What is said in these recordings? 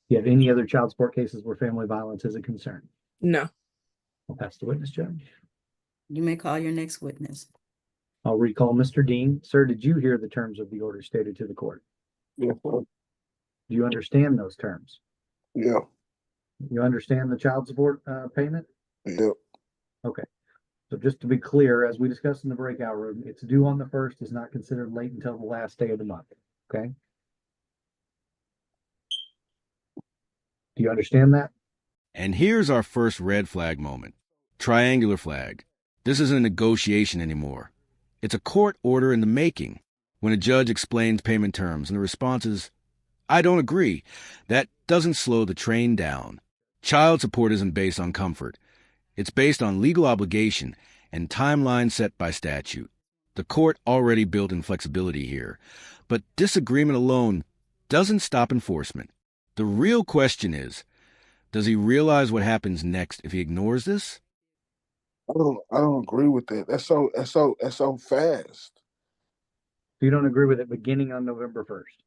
you have any other child support cases where family violence is a concern? No. I'll pass the witness, Judge. You may call your next witness. I'll recall Mr. Dean. Sir, did you hear the terms of the order stated to the court? Yeah. Do you understand those terms? Yeah. You understand the child support payment? Yeah. Okay. So just to be clear, as we discussed in the breakout room, it's due on the 1st, is not considered late until the last day of the month. Okay. Do you understand that? And here's our first red flag moment. Triangular flag. This isn't a negotiation anymore. It's a court order in the making. When a judge explains payment terms and the response is, I don't agree, that doesn't slow the train down. Child support isn't based on comfort. It's based on legal obligation and timeline set by statute. The court already built in flexibility here, but disagreement alone doesn't stop enforcement. The real question is, does he realize what happens next if he ignores this? I don't agree with that. That's so fast. So you don't agree with it beginning on November 1st?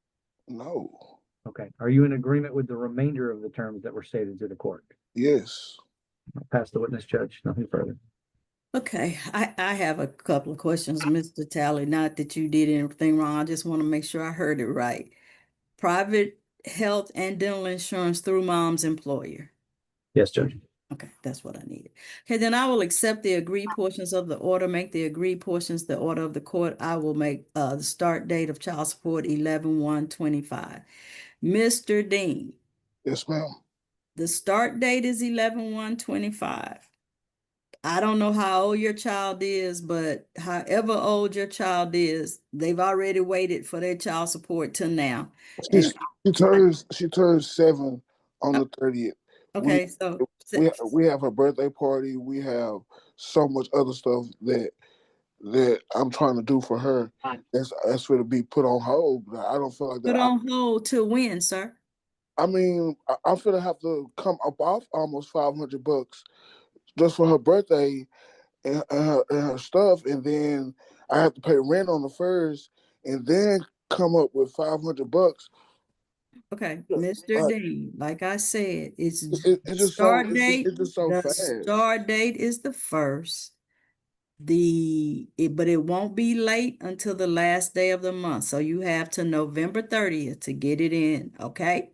No. Okay. Are you in agreement with the remainder of the terms that were stated to the court? Yes. I'll pass the witness, Judge. Nothing further. Okay, I have a couple of questions, Mr. Talley. Not that you did anything wrong. I just want to make sure I heard it right. Private health and dental insurance through mom's employer. Yes, Judge. Okay, that's what I needed. Okay, then I will accept the agreed portions of the order, make the agreed portions the order of the court. I will make the start date of child support 11/1/25. Mr. Dean, Yes, ma'am. the start date is 11/1/25. I don't know how old your child is, but however old your child is, they've already waited for their child support till now. And She turns 7 on the 30th. okay, so We have her birthday party. We have so much other stuff that I'm trying to do for her. That's going to be put on hold. I don't feel like that. put on hold till when, sir? I mean, I'm gonna have to come up off almost $500 just for her birthday and her stuff, and then I have to pay rent on the first, and then come up with $500. Okay, Mr. Dean, like I said, it's It's just so start date. it's just so The fast. start date is the 1st. But it won't be late until the last day of the month. So you have to November 30th to get it in, okay?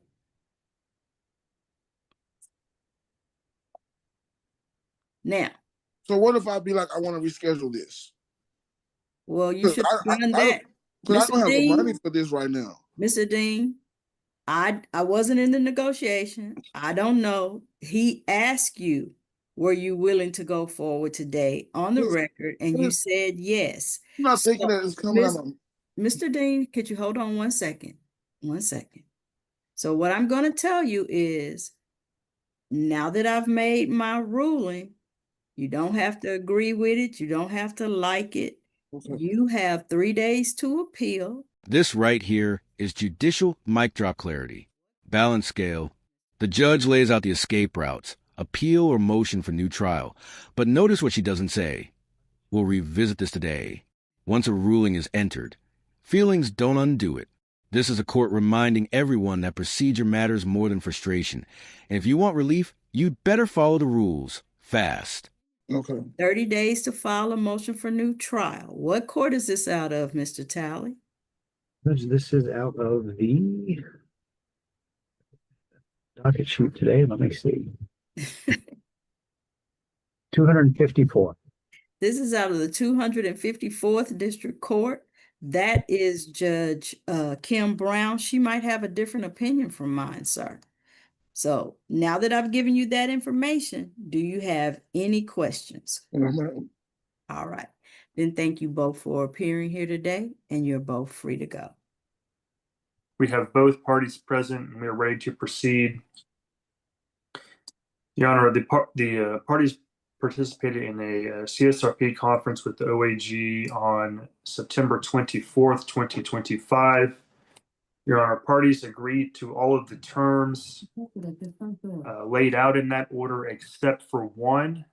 Now, So what if I be like, I want to reschedule this? well, you Because should have done I that. don't Mr. have the money Dean, for this right now. Mr. Dean, I wasn't in the negotiation. I don't know. He asked you, were you willing to go forward today on the Yes, record? And you said yes. I'm not So, thinking that it's coming out of Mr. Dean, could you hold on 1 second? 1 second. So what I'm going to tell you is, now that I've made my ruling, you don't have to agree with it. You don't have to like it. Okay. You have 3 days to appeal. This right here is judicial mic drop clarity. Balance scale. The judge lays out the escape routes, appeal or motion for new trial. But notice what she doesn't say. We'll revisit this today. Once a ruling is entered, feelings don't undo it. This is a court reminding everyone that procedure matters more than frustration. And if you want relief, you'd better follow the rules fast. Okay. 30 days to file a motion for new trial. What court is this out of, Mr. Talley? Judge, this is out of the docket sheet today. Let me see. 254. This is out of the 254th District Court. That is Judge Kim Brown. She might have a different opinion from mine, sir. So now that I've given you that information, do you have any questions? Mhm. All right. Then thank you both for appearing here today, and you're both free to go. We have both parties present, and we are ready to proceed. Your Honor, the parties participated in a CSRP conference with the OAG on September 24th, 2025. Your Honor, parties agreed to all of the terms laid out in that order, except for one,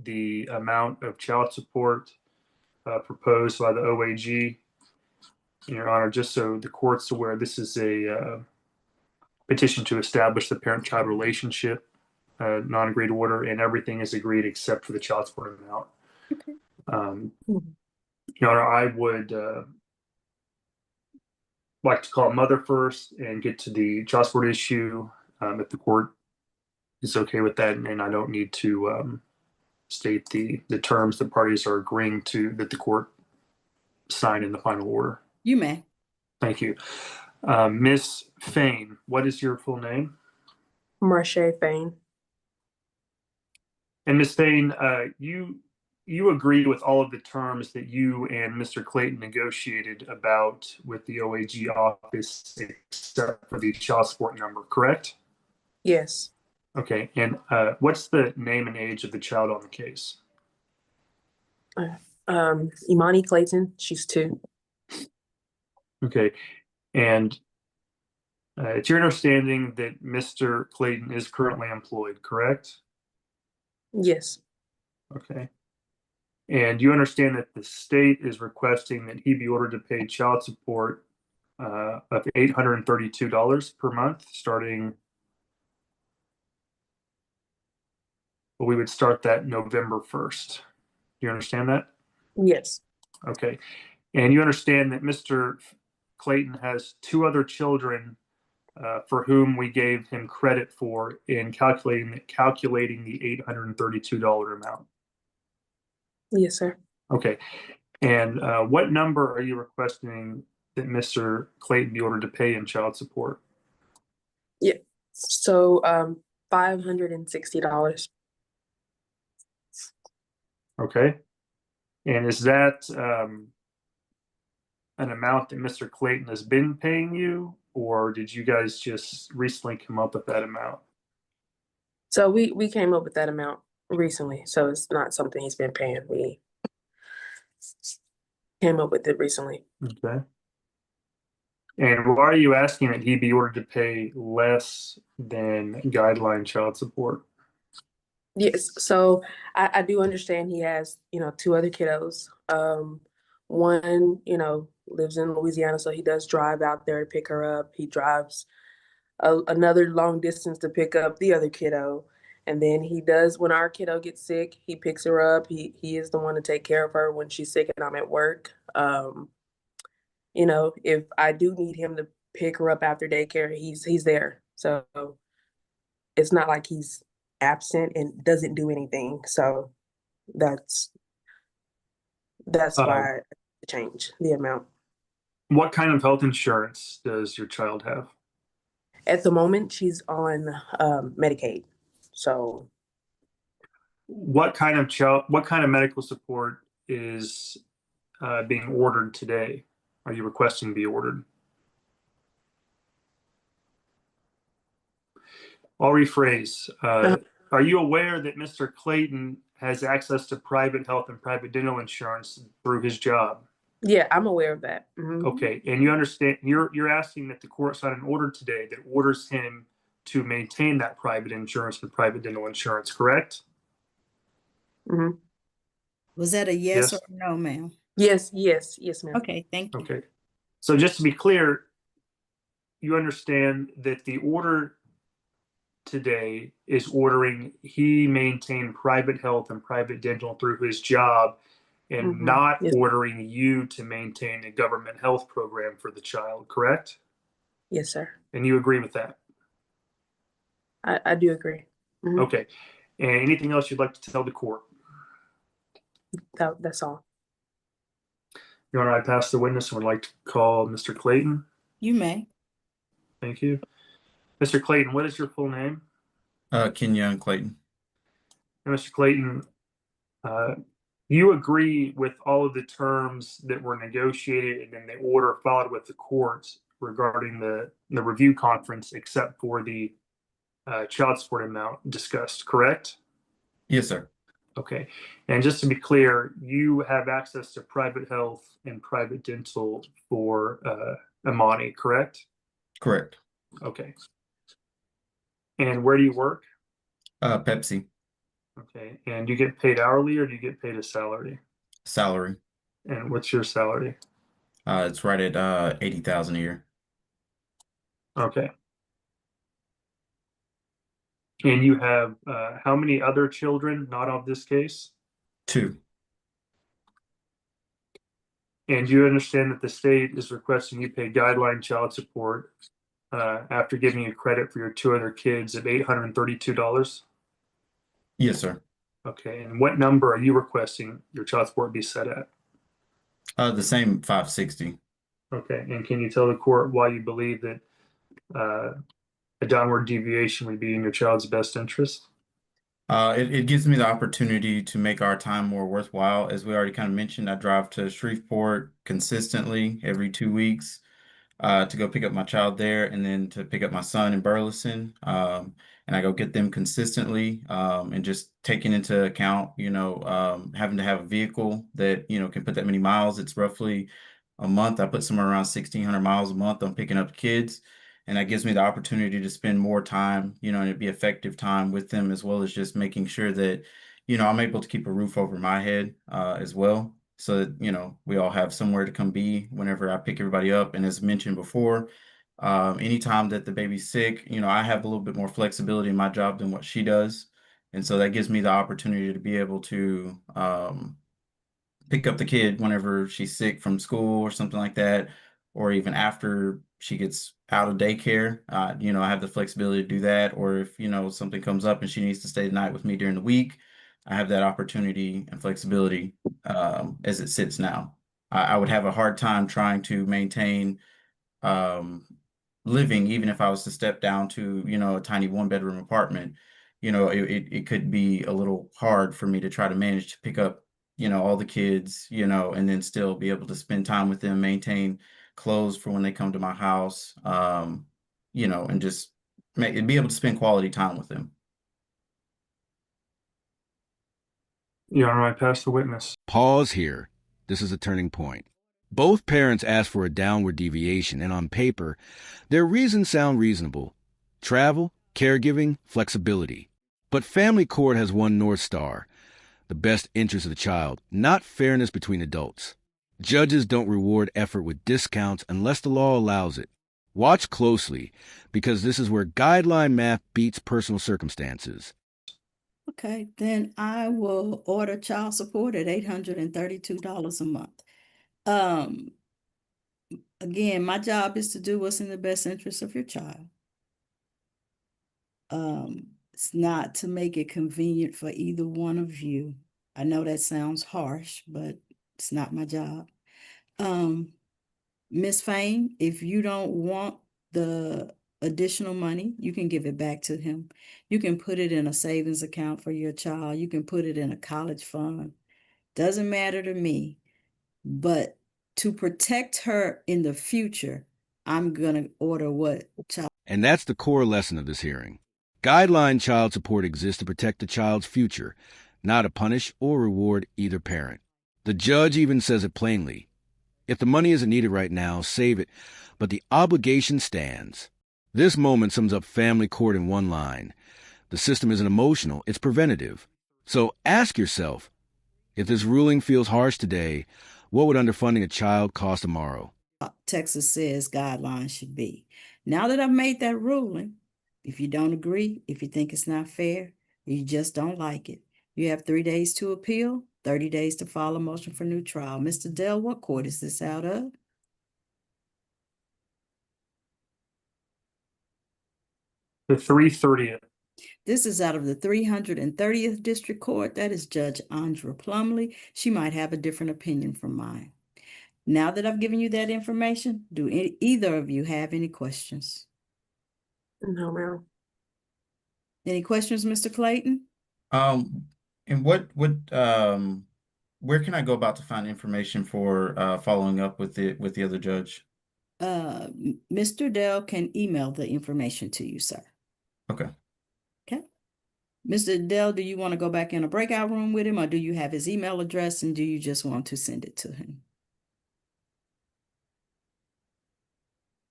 the amount of child support proposed by the OAG. Your Honor, just so the court's aware, this is a petition to establish the parent-child relationship, non-agreed order, and everything is agreed except for the child support amount. Okay. Your Honor, I would like to call mother first and get to the child support issue, if the court is okay with that, and I don't need to state the terms the parties are agreeing to that the court sign in the final order. You may. Thank you. Ms. Fain, what is your full name? Marche Fain. And Ms. Fain, you agreed with all of the terms that you and Mr. Clayton negotiated about with the OAG office, except for the child support number, correct? Yes. Okay, and what's the name and age of the child on the case? Imani Clayton, she's 2. Okay, and it's your understanding that Mr. Clayton is currently employed, correct? Yes. Okay. And you understand that the state is requesting that he be ordered to pay child support of $832 per month, starting, well, we would start that November 1st. Do you understand that? Yes. Okay. And you understand that Mr. Clayton has 2 other children for whom we gave him credit for in calculating the $832 amount. Yes, sir. Okay. And what number are you requesting that Mr. Clayton be ordered to pay in child support? Yeah. So $560. Okay. And is that an amount that Mr. Clayton has been paying you, or did you guys just recently come up with that amount? So we came up with that amount recently. So it's not something he's been paying. We came up with it recently. Okay. And why are you asking that he be ordered to pay less than guideline child support? Yes. So I do understand he has, 2 other kiddos. One, lives in Louisiana, so he does drive out there to pick her up. He drives another long distance to pick up the other kiddo. And then he does, when our kiddo gets sick, he picks her up. He is the one to take care of her when she's sick and I'm at work. If I do need him to pick her up after daycare, he's there. So it's not like he's absent and doesn't do anything. So that's why I changed the amount. What kind of health insurance does your child have? At the moment, she's on Medicaid. So what kind of medical support is being ordered today? Are you requesting to be ordered? I'll rephrase. Are you aware that Mr. Clayton has access to private health and private dental insurance through his job? Yeah, I'm aware of that. Mm-hmm. Okay, and you understand, you're asking that the court sign an order today that orders him to maintain that private insurance and private dental insurance, correct? Mm-hmm. Was that a yes, Yes. or no, ma'am? Yes, ma'am. Okay, thank you. Okay, so just to be clear, you understand that the order today is ordering he maintain private health and private dental through his job, and Mm-hmm. not Yes. ordering you to maintain a government health program for the child, correct? Yes, sir. And you agree with that? I do agree. Mm-hmm. Okay. And anything else you'd like to tell the court? That's all. Your Honor, I pass the witness and would like to call Mr. Clayton. You may. Thank you. Mr. Clayton, what is your full name? Kenyon Clayton. And Mr. Clayton, you agree with all of the terms that were negotiated and then the order filed with the courts regarding the review conference, except for the child support amount discussed, correct? Yes, sir. Okay. And just to be clear, you have access to private health and private dental for Imani, correct? Correct. Okay. And where do you work? Pepsi. Okay. And you get paid hourly or do you get paid a salary? Salary. And what's your salary? It's right at 80,000 a year. Okay. And you have how many other children not of this case? 2. And you understand that the state is requesting you pay guideline child support after giving you credit for your 2 other kids of $832? Yes, sir. Okay, and what number are you requesting your child support be set at? The same 560. Okay, and can you tell the court why you believe that a downward deviation would be in your child's best interest? It gives me the opportunity to make our time more worthwhile. As we already kind of mentioned, I drive to Shreveport consistently every 2 weeks to go pick up my child there and then to pick up my son in Burleson. And I go get them consistently and just taking into account, having to have a vehicle that, can put that many miles. It's roughly a month. I put somewhere around 1,600 miles a month on picking up kids. And that gives me the opportunity to spend more time, and it'd be effective time with them, as well as just making sure that, I'm able to keep a roof over my head as well. So that, we all have somewhere to come be whenever I pick everybody up. And as mentioned before, anytime that the baby's sick, I have a little bit more flexibility in my job than what she does. And so that gives me the opportunity to be able to pick up the kid whenever she's sick from school or something like that, or even after she gets out of daycare. I have the flexibility to do that. Or if, something comes up and she needs to stay the night with me during the week, I have that opportunity and flexibility as it sits now. I would have a hard time trying to maintain living, even if I was to step down to, a tiny 1-bedroom apartment. It could be a little hard for me to try to manage to pick up, all the kids, and then still be able to spend time with them, maintain clothes for when they come to my house, and just be able to spend quality time with them. Your Honor, I pass the witness. Pause here. This is a turning point. Both parents asked for a downward deviation, and on paper, their reasons sound reasonable. Travel, caregiving, flexibility. But family court has one North Star: the best interest of the child, not fairness between adults. Judges don't reward effort with discounts unless the law allows it. Watch closely, because this is where guideline math beats personal circumstances. Okay, then I will order child support at $832 a month. Again, my job is to do what's in the best interest of your child. It's not to make it convenient for either one of you. I know that sounds harsh, but it's not my job. Ms. Fain, if you don't want the additional money, you can give it back to him. You can put it in a savings account for your child. You can put it in a college fund. Doesn't matter to me. But to protect her in the future, I'm going to order what child. And that's the core lesson of this hearing. Guideline child support exists to protect the child's future, not to punish or reward either parent. The judge even says it plainly. If the money isn't needed right now, save it, but the obligation stands. This moment sums up family court in one line. The system isn't emotional, it's preventative. So ask yourself, if this ruling feels harsh today, what would underfunding a child cost tomorrow? Texas says guidelines should be. Now that I've made that ruling, if you don't agree, if you think it's not fair, or you just don't like it, you have 3 days to appeal, 30 days to file a motion for new trial. Mr. Dell, what court is this out of? The 330th. This is out of the 330th District Court. That is Judge Andra Plumley. She might have a different opinion from mine. Now that I've given you that information, do either of you have any questions? No, ma'am. Any questions, Mr. Clayton? And where can I go about to find information for following up with the other judge? Mr. Dell can email the information to you, sir. Okay. Okay. Mr. Dell, do you want to go back in a breakout room with him, or do you have his email address and do you just want to send it to him?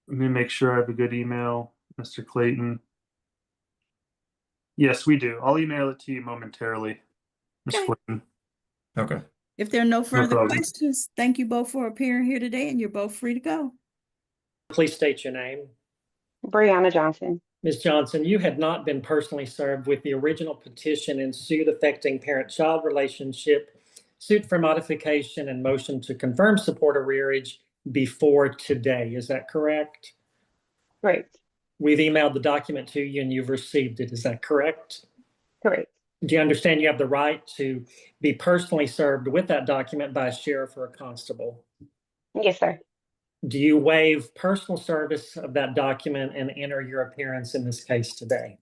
Let me make sure I have a good email, Mr. Clayton. Yes, we do. I'll email it to you momentarily, Ms. Okay. Clayton. Okay. If there are no further problem. questions, thank you both for appearing here today, and you're both free to go. Please state your name. Brianna Johnson. Ms. Johnson, you had not been personally served with the original petition and suit affecting parent-child relationship, suit for modification, and motion to confirm support of rearage before today. Is that correct? Correct. We've emailed the document to you and you've received it. Is that correct? Correct. Do you understand you have the right to be personally served with that document by a sheriff or a constable? Yes, sir. Do you waive personal service of that document and enter your appearance in this case today?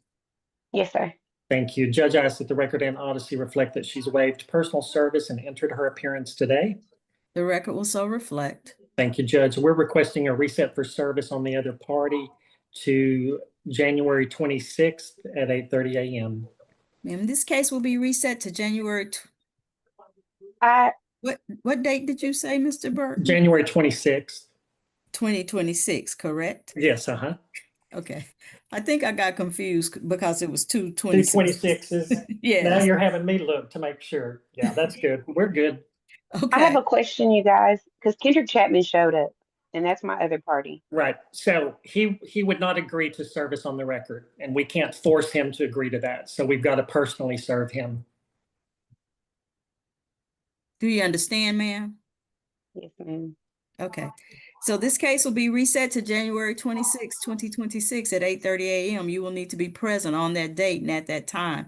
Yes, sir. Thank you. Judge, I ask that the record and Odyssey reflect that she's waived personal service and entered her appearance today. The record will so reflect. Thank you, Judge. We're requesting a reset for service on the other party to January 26th at 8:30 a.m. Ma'am, this case will be reset to January. I What date did you say, Mr. Burton? January 26th. 2026, correct? Yes, Okay. I think I got confused because it was 226. 226. Now Yes. you're having me look to make sure. Yeah, that's good. We're good. I have Okay. a question, you guys, because Kendrick Chapman showed up, and that's my other party. Right. So he would not agree to service on the record, and we can't force him to agree to that. So we've got to personally serve him. Do you understand, ma'am? Yes, ma'am. Okay. So this case will be reset to January 26, 2026 at 8:30 a.m. You will need to be present on that date and at that time.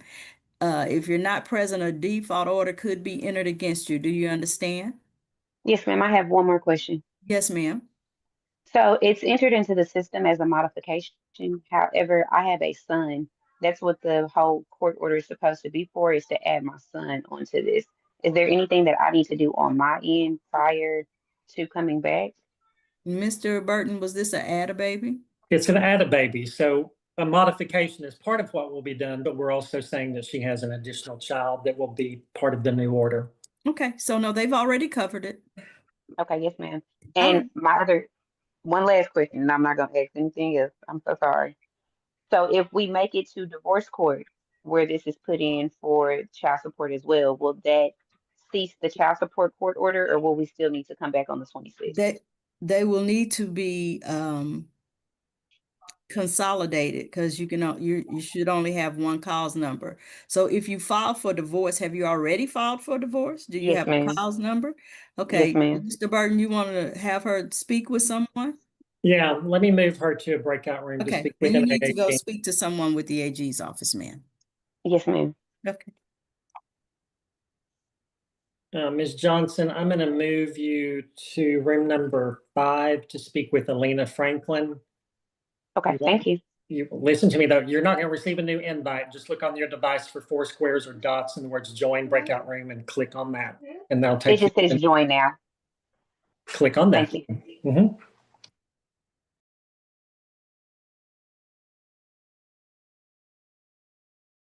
If you're not present, a default order could be entered against you. Do you understand? Yes, ma'am. I have one more question. Yes, ma'am. So it's entered into the system as a modification. However, I have a son. That's what the whole court order is supposed to be for, is to add my son onto this. Is there anything that I need to do on my end prior to coming back? Mr. Burton, was this an add a baby? It's an add a baby. So a modification is part of what will be done, but we're also saying that she has an additional child that will be part of the new order. Okay, so no, they've already covered it. Okay, yes, ma'am. All And right. my other one last question, and I'm not going to ask anything else. I'm so sorry. So if we make it to divorce court, where this is put in for child support as well, will that cease the child support court order, or will we still need to come back on the 26th? They will need to be consolidated because you should only have one cause number. So if you file for divorce, have you already filed for divorce? Do you Yes, have a ma'am. cause number? Okay, Yes, ma'am. Mr. Burton, you want to have her speak with someone? Yeah, let me move her to a breakout room to Okay, speak with then you an need to go AG. speak to someone with the AG's office, ma'am. Yes, ma'am. Okay. Ms. Johnson, I'm going to move you to room number 5 to speak with Alina Franklin. Okay, thank you. You listen to me though. You're not going to receive a new invite. Just look on your device for 4 squares or dots in the words "join breakout room" and click on that, and they'll It take you. just says join now. Click on that. Thank you. Mhm.